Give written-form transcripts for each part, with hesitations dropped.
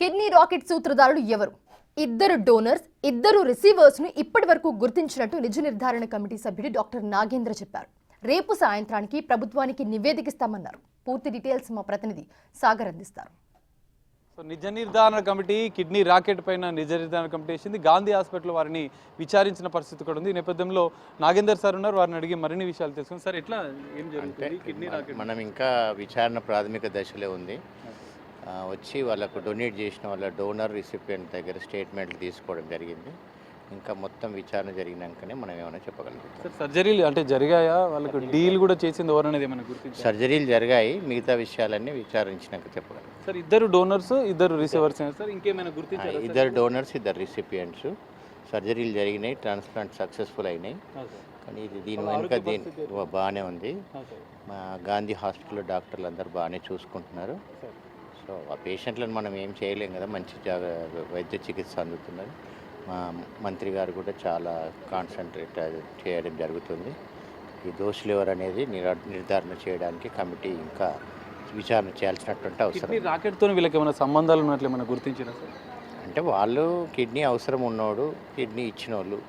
Kidney racket సూత్రధారులు ఎవరు? ఇద్దరు donors, ఇద్దరు రిసీవర్స్ ను ఇప్పటివరకు గుర్తించినట్టు నిజ నిర్ధారణ కమిటీ సభ్యుడు డాక్టర్ నాగేంద్ర చెప్పారు. రేపు సాయంత్రానికి ప్రభుత్వానికి నివేదికిస్తామన్నారు. పూర్తి డీటెయిల్స్ మా ప్రతినిధి సాగర్ అందిస్తారు. నిజ నిర్ధారణ కమిటీ కిడ్నీ రాకెట్ పైన నిజ నిర్ధారణ కమిటీ వేసింది. గాంధీ హాస్పిటల్ వారిని విచారించిన పరిస్థితి కూడా ఉంది. ఈ నేపథ్యంలో నాగేందర్ సార్ ఉన్నారు, వారిని అడిగి మరిన్ని విషయాలు తెలుసుకుని. సార్, ఎట్లా ఏం జరుగుతుంది కిడ్నీ రాకెట్? మనం ఇంకా విచారణ ప్రాథమిక దశలో ఉంది. వచ్చి వాళ్ళకు డొనేట్ చేసిన వాళ్ళ డోనర్ రిసిపియంట్ దగ్గర స్టేట్మెంట్లు తీసుకోవడం జరిగింది. ఇంకా మొత్తం విచారణ జరిగినాకనే మనం ఏమైనా చెప్పగలుగుతాం. సార్, సర్జరీలు అంటే జరిగాయా? వాళ్ళకు డీల్ కూడా చేసింది ఎవరనేది ఏమైనా గుర్తించారు? సర్జరీలు జరిగాయి, మిగతా విషయాలన్నీ విచారించినాక చెప్పగలం. సార్, ఇద్దరు డోనర్స్, ఇద్దరు రిసీవర్స్ సార్, ఇంకేమైనా గుర్తించారు? ఇద్దరు డోనర్స్, ఇద్దరు రిసిపియంట్స్. సర్జరీలు జరిగినాయి, ట్రాన్స్ప్లాంట్ సక్సెస్ఫుల్ అయినాయి. కానీ దీని వెనుక బాగానే ఉంది. మా గాంధీ హాస్పిటల్లో డాక్టర్లు అందరూ బాగానే చూసుకుంటున్నారు. సో ఆ పేషెంట్లను మనం ఏం చేయలేం కదా, మంచి వైద్య చికిత్స అందుతున్నది. మా మంత్రి గారు కూడా చాలా కాన్సన్ట్రేట్ చేయడం జరుగుతుంది. ఈ దోషులు ఎవరు అనేది నిర్ధారణ చేయడానికి కమిటీ ఇంకా విచారణ చేయాల్సినటువంటి అవసరం. రాకెట్తో వీళ్ళకి ఏమైనా సంబంధాలు ఉన్నట్లు ఏమైనా గుర్తించారా సార్? అంటే వాళ్ళు కిడ్నీ అవసరం ఉన్నోడు, కిడ్నీ ఇచ్చిన వాళ్ళు,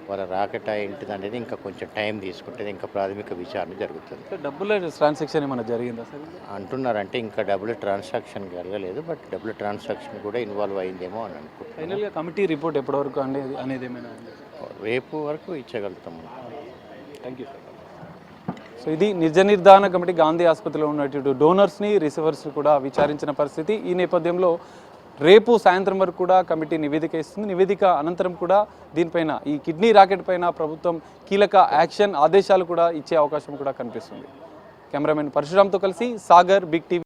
వాళ్ళ రాకెట్ ఏంటిది అనేది ఇంకా కొంచెం టైం తీసుకుంటుంది. ఇంకా ప్రాథమిక విచారణ జరుగుతుంది. డబ్బుల ట్రాన్సాక్షన్ ఏమైనా జరిగిందా సార్ అంటున్నారంటే ఇంకా డబ్బుల ట్రాన్సాక్షన్ జరగలేదు, బట్ డబ్బుల ట్రాన్సాక్షన్ కూడా ఇన్వాల్వ్ అయిందేమో అని అనుకుంటున్నాను. ఫైనల్గా కమిటీ రిపోర్ట్ ఎప్పటివరకు అనేది ఏమైనా రేపు వరకు ఇచ్చగలుగుతాము. Thank you sir. సో ఇది నిజ నిర్ధారణ కమిటీ గాంధీ ఆసుపత్రిలో ఉన్నటువంటి డోనర్స్ని, రిసీవర్స్ని కూడా విచారించిన పరిస్థితి. ఈ నేపథ్యంలో రేపు సాయంత్రం వరకు కూడా కమిటీ నివేదిక ఇస్తుంది. నివేదిక అనంతరం కూడా దీనిపైన, ఈ కిడ్నీ రాకెట్ పైన ప్రభుత్వం కీలక యాక్షన్ ఆదేశాలు కూడా ఇచ్చే అవకాశం కూడా కనిపిస్తుంది. కెమెరామెన్ పరశురామ్తో కలిసి సాగర్, బిగ్ టీవీ.